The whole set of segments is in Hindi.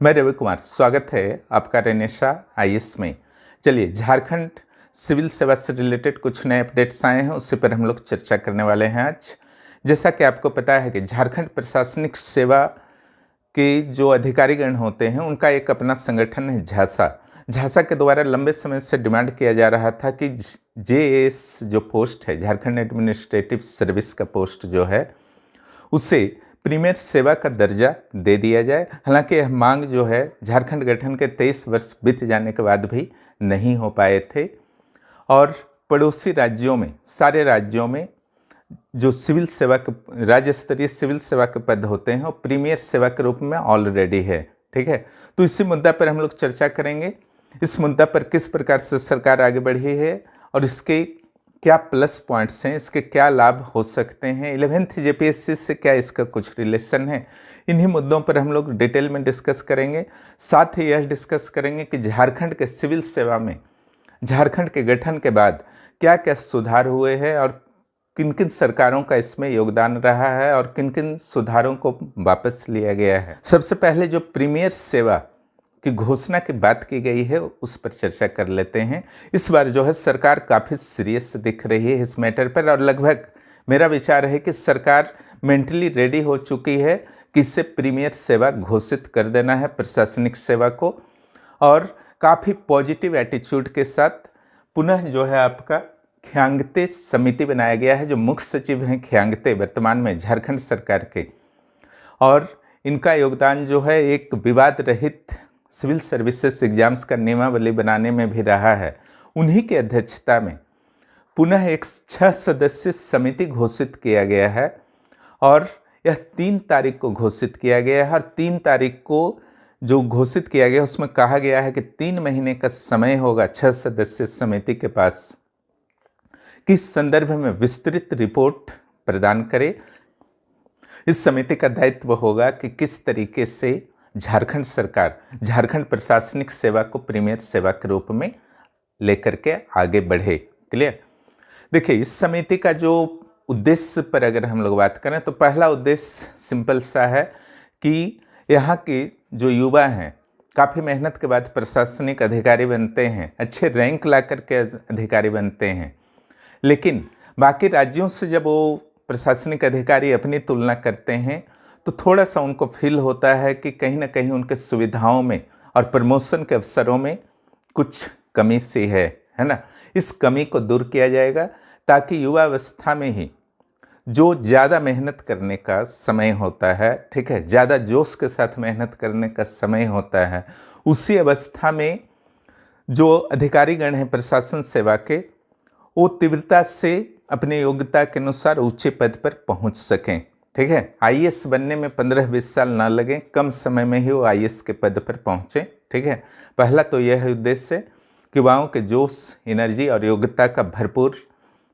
मैं रवि कुमार, स्वागत है आपका रेनेशा आईएएस में। चलिए, झारखंड सिविल सेवा से रिलेटेड कुछ नए अपडेट्स आए हैं, उससे पर हम लोग चर्चा करने वाले हैं आज। जैसा कि आपको पता है कि झारखंड प्रशासनिक सेवा के जो अधिकारीगण होते हैं उनका एक अपना संगठन है झासा। झासा के द्वारा लंबे समय से डिमांड किया जा रहा था कि जेएस जो पोस्ट है, झारखंड एडमिनिस्ट्रेटिव सर्विस का पोस्ट जो है, उसे प्रीमियर सेवा का दर्जा दे दिया जाए। हालांकि यह मांग जो है झारखंड गठन के 23 वर्ष बीत जाने के बाद भी नहीं हो पाए थे और पड़ोसी राज्यों में, सारे राज्यों में जो सिविल सेवा के राज्य स्तरीय सिविल सेवा के पद होते हैं वो प्रीमियर सेवा के रूप में ऑलरेडी है। ठीक है, तो इसी मुद्दा पर हम लोग चर्चा करेंगे। इस मुद्दा पर किस प्रकार से सरकार आगे बढ़ी है और इसके क्या प्लस पॉइंट्स हैं, इसके क्या लाभ हो सकते हैं, 11th जेपीएससी से क्या इसका कुछ रिलेशन है, इन्हीं मुद्दों पर हम लोग डिटेल में डिस्कस करेंगे। साथ ही यह डिस्कस करेंगे कि झारखंड के सिविल सेवा में झारखंड के गठन के बाद क्या क्या सुधार हुए हैं और किन किन सरकारों का इसमें योगदान रहा है और किन किन सुधारों को वापस लिया गया है। सबसे पहले जो प्रीमियर सेवा की घोषणा की बात की गई है उस पर चर्चा कर लेते हैं। इस बार जो है सरकार काफ़ी सीरियस दिख रही है इस मैटर पर और लगभग मेरा विचार है कि सरकार मेंटली रेडी हो चुकी है कि इससे प्रीमियर सेवा घोषित कर देना है प्रशासनिक सेवा को, और काफ़ी पॉजिटिव एटीट्यूड के साथ पुनः जो है आपका ख्यांगते समिति बनाया गया है। जो मुख्य सचिव हैं ख्यांगते वर्तमान में झारखंड सरकार के, और इनका योगदान जो है एक विवाद रहित सिविल सर्विसेज एग्जाम्स का नियमावली बनाने में भी रहा है। उन्हीं की अध्यक्षता में पुनः एक 6 सदस्यीय समिति घोषित किया गया है और यह 3 तारीख को घोषित किया गया है। और 3 तारीख को जो घोषित किया गया उसमें कहा गया है कि 3 महीने का समय होगा 6 सदस्यीय समिति के पास किस संदर्भ में विस्तृत रिपोर्ट प्रदान करे। इस समिति का दायित्व होगा कि किस तरीके से झारखंड सरकार झारखंड प्रशासनिक सेवा को प्रीमियर सेवा के रूप में लेकर के आगे बढ़े। क्लियर। देखिए, इस समिति का जो उद्देश्य पर अगर हम लोग बात करें तो पहला उद्देश्य सिंपल सा है कि यहाँ के जो युवा हैं काफ़ी मेहनत के बाद प्रशासनिक अधिकारी बनते हैं, अच्छे रैंक ला करके अधिकारी बनते हैं, लेकिन बाकी राज्यों से जब वो प्रशासनिक अधिकारी अपनी तुलना करते हैं तो थोड़ा सा उनको फील होता है कि कहीं ना कहीं उनके सुविधाओं में और प्रमोशन के अवसरों में कुछ कमी सी है ना। इस कमी को दूर किया जाएगा ताकि युवा अवस्था में ही जो ज़्यादा मेहनत करने का समय होता है, ठीक है, ज़्यादा जोश के साथ मेहनत करने का समय होता है, उसी अवस्था में जो अधिकारीगण हैं प्रशासन सेवा के, वो तीव्रता से अपनी योग्यता के अनुसार ऊंचे पद पर पहुंच सकें। ठीक है, आईएएस बनने में 15-20 साल ना लगें, कम समय में ही वो आईएएस के पद पर पहुँचें। ठीक है, पहला तो यह है उद्देश्य कि युवाओं के जोश, एनर्जी और योग्यता का भरपूर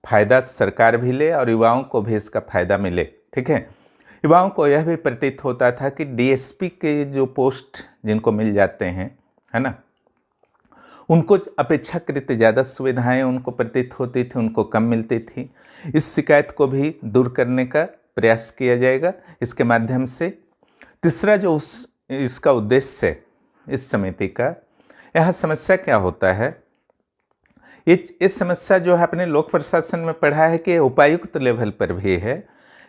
फायदा सरकार भी ले और युवाओं को भी इसका फायदा मिले। ठीक है, युवाओं को यह भी प्रतीत होता था कि डीएसपी के जो पोस्ट जिनको मिल जाते हैं, है ना, उनको अपेक्षाकृत ज़्यादा सुविधाएं उनको प्रतीत होती थी, उनको कम मिलती थी। इस शिकायत को भी दूर करने का प्रयास किया जाएगा इसके माध्यम से। तीसरा जो इसका उद्देश्य है इस समिति का, यह समस्या क्या होता है, इस समस्या जो है अपने लोक प्रशासन में पढ़ा है कि उपायुक्त लेवल पर भी है,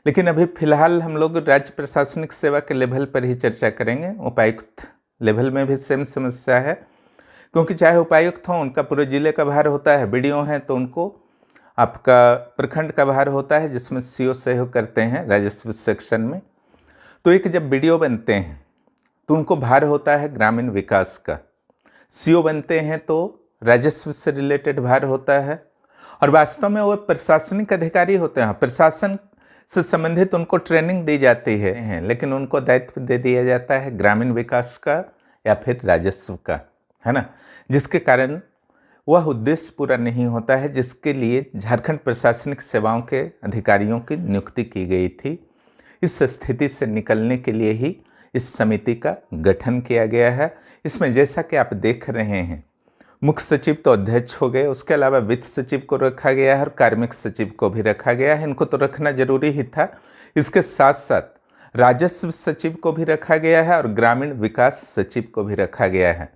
लेकिन अभी फिलहाल हम लोग राज्य प्रशासनिक सेवा के लेवल पर ही चर्चा करेंगे। उपायुक्त लेवल में भी सेम समस्या है, क्योंकि चाहे उपायुक्त हों उनका पूरे जिले का भार होता है, बीडीओ हैं तो उनको आपका प्रखंड का भार होता है जिसमें सीओ सहयोग करते हैं राजस्व सेक्शन में। तो एक जब बीडीओ बनते हैं तो उनको भार होता है ग्रामीण विकास का, सीओ बनते हैं तो राजस्व से रिलेटेड भार होता है, और वास्तव में वो प्रशासनिक अधिकारी होते हैं, प्रशासन से संबंधित उनको ट्रेनिंग दी जाती है, लेकिन उनको दायित्व दे दिया जाता है ग्रामीण विकास का या फिर राजस्व का, है ना, जिसके कारण वह उद्देश्य पूरा नहीं होता है जिसके लिए झारखंड प्रशासनिक सेवाओं के अधिकारियों की नियुक्ति की गई थी। इस स्थिति से निकलने के लिए ही इस समिति का गठन किया गया है। इसमें जैसा कि आप देख रहे हैं, मुख्य सचिव तो अध्यक्ष हो गए, उसके अलावा वित्त सचिव को रखा गया है और कार्मिक सचिव को भी रखा गया है। इनको तो रखना जरूरी ही था। इसके साथ साथ राजस्व सचिव को भी रखा गया है और ग्रामीण विकास सचिव को भी रखा गया है।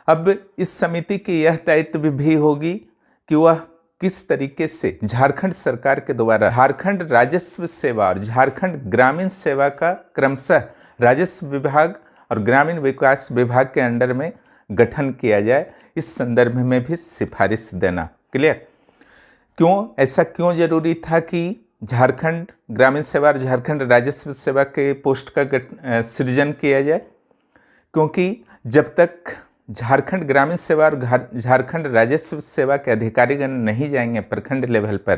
अब इस समिति की यह दायित्व भी होगी कि वह किस तरीके से झारखंड सरकार के द्वारा झारखंड राजस्व सेवा और झारखंड ग्रामीण सेवा का क्रमशः राजस्व विभाग और ग्रामीण विकास विभाग के अंडर में गठन किया जाए, इस संदर्भ में भी सिफारिश देना। क्लियर? ऐसा क्यों जरूरी था कि झारखंड ग्रामीण सेवा और झारखंड राजस्व सेवा के पोस्ट का सृजन किया जाए? क्योंकि जब तक झारखंड ग्रामीण सेवा और झारखंड राजस्व सेवा के अधिकारीगण नहीं जाएंगे प्रखंड लेवल पर,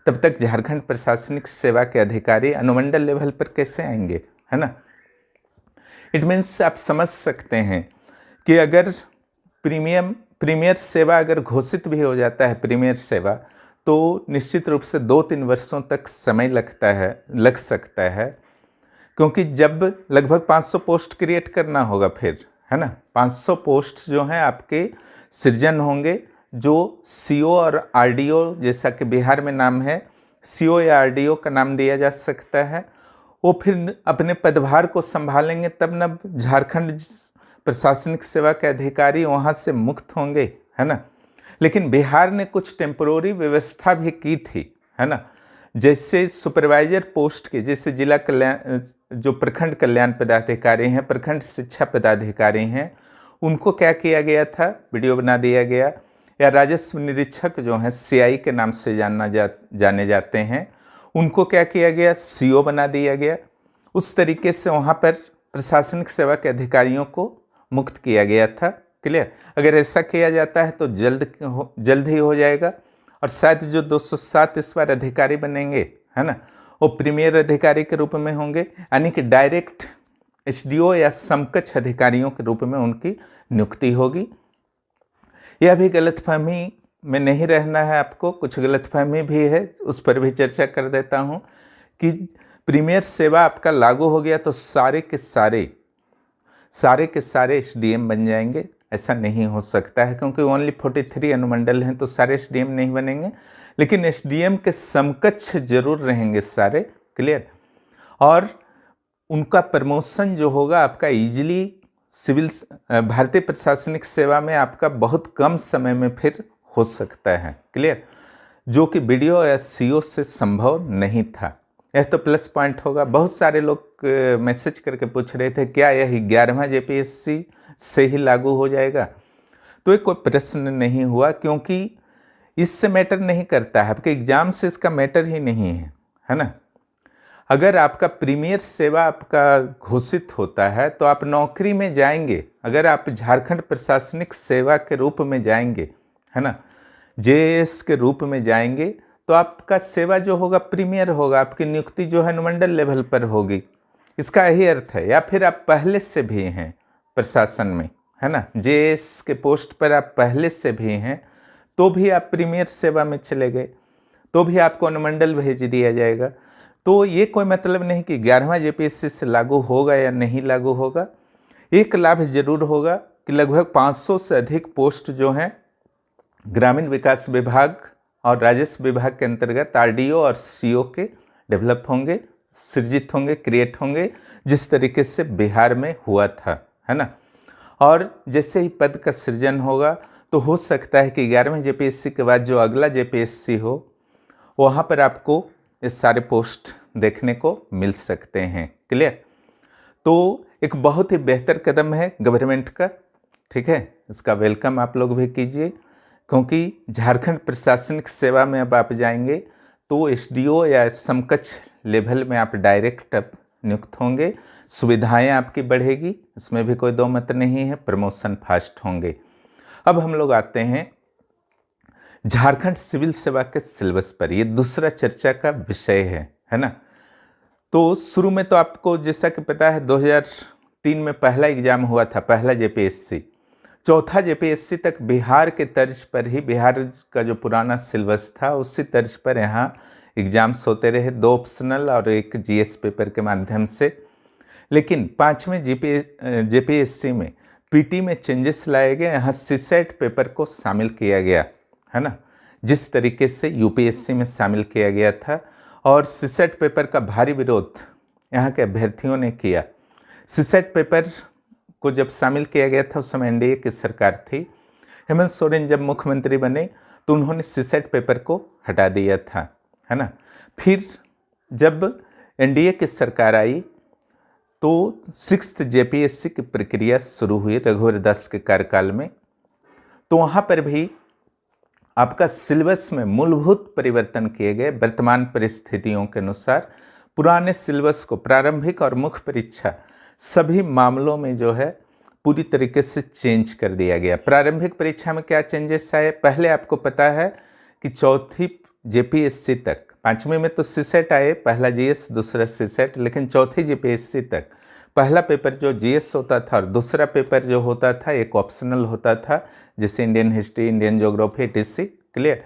तब तक झारखंड प्रशासनिक सेवा के अधिकारी अनुमंडल लेवल पर कैसे आएंगे, है ना। इट मीन्स आप समझ सकते हैं कि अगर प्रीमियर सेवा अगर घोषित भी हो जाता है प्रीमियर सेवा, तो निश्चित रूप से 2-3 वर्षों तक समय लग सकता है, क्योंकि जब लगभग 500 पोस्ट क्रिएट करना होगा फिर, है ना। 500 पोस्ट जो हैं आपके सृजन होंगे, जो सीओ और आरडीओ, जैसा कि बिहार में नाम है सीओ या आरडीओ का नाम दिया जा सकता है, वो फिर अपने पदभार को संभालेंगे, तब न झारखंड प्रशासनिक सेवा के अधिकारी वहाँ से मुक्त होंगे, है ना। लेकिन बिहार ने कुछ टेम्पोररी व्यवस्था भी की थी, है ना। जैसे सुपरवाइजर पोस्ट के, जैसे जिला कल्याण, जो प्रखंड कल्याण पदाधिकारी हैं, प्रखंड शिक्षा पदाधिकारी हैं, उनको क्या किया गया था, वीडियो बना दिया गया। या राजस्व निरीक्षक जो हैं सीआई के नाम से जाने जाते हैं, उनको क्या किया गया, सीओ बना दिया गया। उस तरीके से वहाँ पर प्रशासनिक सेवा के अधिकारियों को मुक्त किया गया था। क्लियर? अगर ऐसा किया जाता है तो जल्द ही हो जाएगा। और शायद जो 207 इस बार अधिकारी बनेंगे, है ना, वो प्रीमियर अधिकारी के रूप में होंगे, यानी कि डायरेक्ट एसडीओ या समकक्ष अधिकारियों के रूप में उनकी नियुक्ति होगी। यह भी गलतफहमी में नहीं रहना है आपको, कुछ गलतफहमी भी है, उस पर भी चर्चा कर देता हूँ कि प्रीमियर सेवा आपका लागू हो गया तो सारे के सारे एसडीएम बन जाएंगे। ऐसा नहीं हो सकता है, क्योंकि ओनली 43 अनुमंडल हैं, तो सारे एसडीएम नहीं बनेंगे, लेकिन एसडीएम के समकक्ष जरूर रहेंगे सारे। क्लियर? और उनका प्रमोशन जो होगा आपका ईजिली भारतीय प्रशासनिक सेवा में आपका बहुत कम समय में फिर हो सकता है। क्लियर? जो कि बीडीओ या सीओ से संभव नहीं था। यह तो प्लस पॉइंट होगा। बहुत सारे लोग मैसेज करके पूछ रहे थे क्या यह 11वां जेपीएससी से ही लागू हो जाएगा? तो ये कोई प्रश्न नहीं हुआ, क्योंकि इससे मैटर नहीं करता है, आपके एग्जाम से इसका मैटर ही नहीं है ना। अगर आपका प्रीमियर सेवा आपका घोषित होता है तो आप नौकरी में जाएंगे। अगर आप झारखंड प्रशासनिक सेवा के रूप में जाएंगे, है ना, जेएस के रूप में जाएंगे, तो आपका सेवा जो होगा प्रीमियर होगा, आपकी नियुक्ति जो है अनुमंडल लेवल पर होगी। इसका यही अर्थ है। या फिर आप पहले से भी हैं प्रशासन में, है ना, जेएस के पोस्ट पर आप पहले से भी हैं, तो भी आप प्रीमियर सेवा में चले गए, तो भी आपको अनुमंडल भेज दिया जाएगा। तो ये कोई मतलब नहीं कि 11वां जेपीएससी से लागू होगा या नहीं लागू होगा। एक लाभ जरूर होगा कि लगभग 500 से अधिक पोस्ट जो हैं ग्रामीण विकास विभाग और राजस्व विभाग के अंतर्गत आरडीओ और सीओ के डेवलप होंगे, सृजित होंगे, क्रिएट होंगे, जिस तरीके से बिहार में हुआ था, है ना। और जैसे ही पद का सृजन होगा तो हो सकता है कि 11वें जेपीएससी के बाद जो अगला जेपीएससी हो, वहाँ पर आपको ये सारे पोस्ट देखने को मिल सकते हैं। क्लियर? तो एक बहुत ही बेहतर कदम है गवर्नमेंट का, ठीक है। इसका वेलकम आप लोग भी कीजिए, क्योंकि झारखंड प्रशासनिक सेवा में अब आप जाएंगे तो एसडीओ या समकक्ष लेवल में आप डायरेक्ट अब नियुक्त होंगे, सुविधाएं आपकी बढ़ेगी, इसमें भी कोई दो मत नहीं है, प्रमोशन फास्ट होंगे। अब हम लोग आते हैं झारखंड सिविल सेवा के सिलेबस पर। ये दूसरा चर्चा का विषय है ना। तो शुरू में तो आपको जैसा कि पता है 2003 में पहला एग्जाम हुआ था, पहला जेपीएससी। चौथा जेपीएससी तक बिहार के तर्ज पर ही, बिहार का जो पुराना सिलेबस था उसी तर्ज पर यहाँ एग्जाम्स होते रहे, 2 ऑप्शनल और 1 जीएस पेपर के माध्यम से। लेकिन 5वें जेपीएससी में पीटी में चेंजेस लाए गए, यहाँ सीसेट पेपर को शामिल किया गया, है ना, जिस तरीके से यूपीएससी में शामिल किया गया था। और सीसेट पेपर का भारी विरोध यहाँ के अभ्यर्थियों ने किया। सीसेट पेपर को जब शामिल किया गया था उस समय एनडीए की सरकार थी। हेमंत सोरेन जब मुख्यमंत्री बने तो उन्होंने सीसेट पेपर को हटा दिया था, है ना। फिर जब एनडीए की सरकार आई तो 6th जेपीएससी की प्रक्रिया शुरू हुई रघुवर दास के कार्यकाल में। तो वहाँ पर भी आपका सिलेबस में मूलभूत परिवर्तन किए गए। वर्तमान परिस्थितियों के अनुसार पुराने सिलेबस को प्रारंभिक और मुख्य परीक्षा सभी मामलों में जो है पूरी तरीके से चेंज कर दिया गया। प्रारंभिक परीक्षा में क्या चेंजेस आए, पहले आपको पता है कि 4थी जेपीएससी तक, 5वीं में तो सीसेट आए, पहला जीएस दूसरा सीसेट, लेकिन 4थी जेपीएससी तक पहला पेपर जो जीएस होता था और दूसरा पेपर जो होता था एक ऑप्शनल होता था, जैसे Indian history, Indian geography, TC. Clear.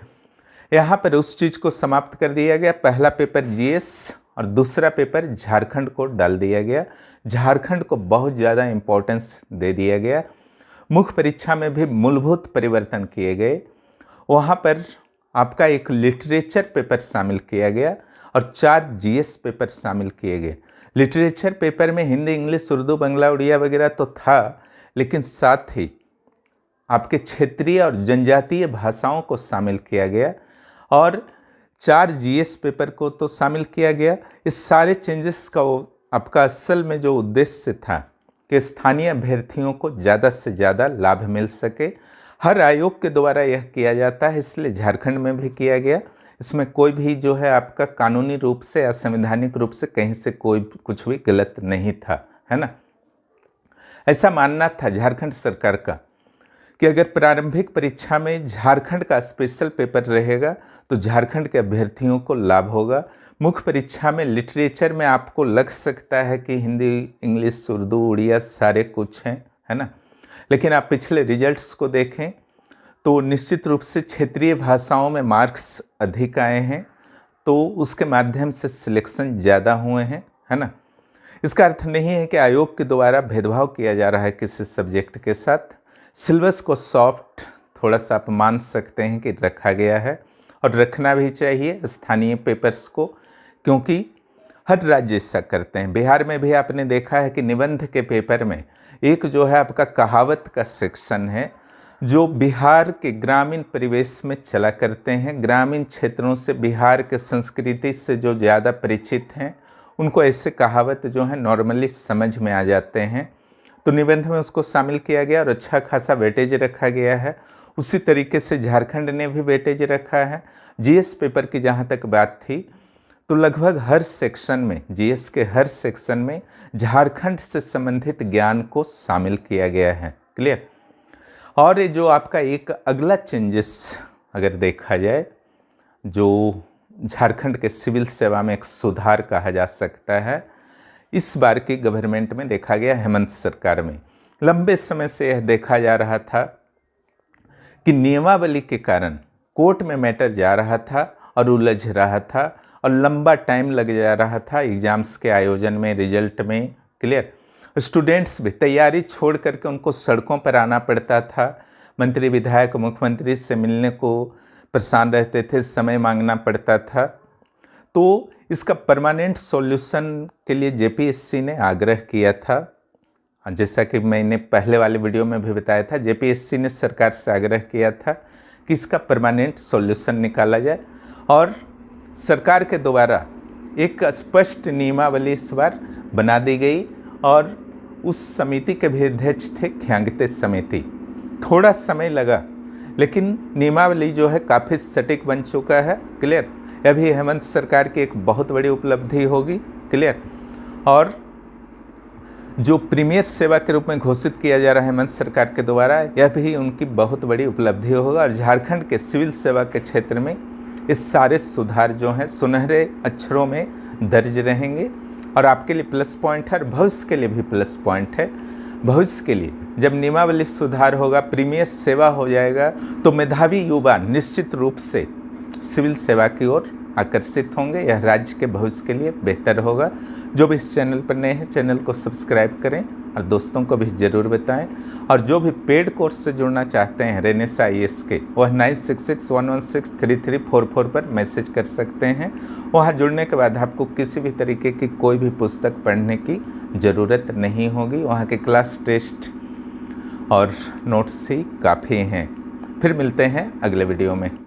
यहाँ पर उस चीज़ को समाप्त कर दिया गया। पहला पेपर जीएस और दूसरा पेपर झारखंड को डाल दिया गया। झारखंड को बहुत ज़्यादा इम्पोर्टेंस दे दिया गया। मुख्य परीक्षा में भी मूलभूत परिवर्तन किए गए। वहाँ पर आपका एक लिटरेचर पेपर शामिल किया गया और 4 जीएस पेपर शामिल किए गए। लिटरेचर पेपर में हिंदी, इंग्लिश, उर्दू, बंगला, उड़िया वगैरह तो था, लेकिन साथ ही आपके क्षेत्रीय और जनजातीय भाषाओं को शामिल किया गया और 4 जीएस पेपर को तो शामिल किया गया। इस सारे चेंजेस का आपका असल में जो उद्देश्य था कि स्थानीय अभ्यर्थियों को ज़्यादा से ज़्यादा लाभ मिल सके। हर आयोग के द्वारा यह किया जाता है, इसलिए झारखंड में भी किया गया। इसमें कोई भी जो है आपका कानूनी रूप से या संवैधानिक रूप से कहीं से कोई कुछ भी गलत नहीं था, है ना। ऐसा मानना था झारखंड सरकार का कि अगर प्रारंभिक परीक्षा में झारखंड का स्पेशल पेपर रहेगा तो झारखंड के अभ्यर्थियों को लाभ होगा। मुख्य परीक्षा में लिटरेचर में आपको लग सकता है कि हिंदी, इंग्लिश, उर्दू, उड़िया सारे कुछ हैं, है ना, लेकिन आप पिछले रिजल्ट्स को देखें तो निश्चित रूप से क्षेत्रीय भाषाओं में मार्क्स अधिक आए हैं, तो उसके माध्यम से सिलेक्शन ज़्यादा हुए हैं, है ना। इसका अर्थ नहीं है कि आयोग के द्वारा भेदभाव किया जा रहा है किसी सब्जेक्ट के साथ। सिलेबस को सॉफ्ट थोड़ा सा आप मान सकते हैं कि रखा गया है और रखना भी चाहिए स्थानीय पेपर्स को, क्योंकि हर राज्य ऐसा करते हैं। बिहार में भी आपने देखा है कि निबंध के पेपर में एक जो है आपका कहावत का सेक्शन है जो बिहार के ग्रामीण परिवेश में चला करते हैं। ग्रामीण क्षेत्रों से बिहार के संस्कृति से जो ज़्यादा परिचित हैं उनको ऐसे कहावत जो है नॉर्मली समझ में आ जाते हैं, तो निबंध में उसको शामिल किया गया और अच्छा खासा वेटेज रखा गया है। उसी तरीके से झारखंड ने भी वेटेज रखा है। जीएस पेपर की जहाँ तक बात थी तो लगभग हर सेक्शन में, जीएस के हर सेक्शन में झारखंड से संबंधित ज्ञान को शामिल किया गया है। क्लियर। और ये जो आपका एक अगला चेंजेस अगर देखा जाए, जो झारखंड के सिविल सेवा में एक सुधार कहा जा सकता है, इस बार की गवर्नमेंट में देखा गया हेमंत सरकार में। लंबे समय से यह देखा जा रहा था कि नियमावली के कारण कोर्ट में मैटर जा रहा था और उलझ रहा था और लंबा टाइम लग जा रहा था एग्जाम्स के आयोजन में, रिजल्ट में। क्लियर। स्टूडेंट्स भी तैयारी छोड़ करके उनको सड़कों पर आना पड़ता था। मंत्री, विधायक, मुख्यमंत्री से मिलने को परेशान रहते थे, समय मांगना पड़ता था। तो इसका परमानेंट सॉल्यूशन के लिए जेपीएससी ने आग्रह किया था। जैसा कि मैंने पहले वाले वीडियो में भी बताया था, जेपीएससी ने सरकार से आग्रह किया था कि इसका परमानेंट सॉल्यूशन निकाला जाए और सरकार के द्वारा एक स्पष्ट नियमावली इस बार बना दी गई और उस समिति के भी अध्यक्ष थे ख्यांगते समिति। थोड़ा समय लगा लेकिन नियमावली जो है काफ़ी सटीक बन चुका है। क्लियर। यह भी हेमंत सरकार की एक बहुत बड़ी उपलब्धि होगी। क्लियर। और जो प्रीमियर सेवा के रूप में घोषित किया जा रहा है हेमंत सरकार के द्वारा, यह भी उनकी बहुत बड़ी उपलब्धि होगा और झारखंड के सिविल सेवा के क्षेत्र में इस सारे सुधार जो हैं सुनहरे अक्षरों में दर्ज रहेंगे और आपके लिए प्लस पॉइंट है और भविष्य के लिए भी प्लस पॉइंट है। भविष्य के लिए जब नियमावली सुधार होगा, प्रीमियर सेवा हो जाएगा, तो मेधावी युवा निश्चित रूप से सिविल सेवा की ओर आकर्षित होंगे। यह राज्य के भविष्य के लिए बेहतर होगा। जो भी इस चैनल पर नए हैं, चैनल को सब्सक्राइब करें। और दोस्तों को भी ज़रूर बताएं। और जो भी पेड कोर्स से जुड़ना चाहते हैं रेनेसा IAS के, वह 9661163344 पर मैसेज कर सकते हैं। वहाँ जुड़ने के बाद आपको किसी भी तरीके की कोई भी पुस्तक पढ़ने की ज़रूरत नहीं होगी। वहाँ के क्लास टेस्ट और नोट्स ही काफ़ी हैं। फिर मिलते हैं अगले वीडियो में।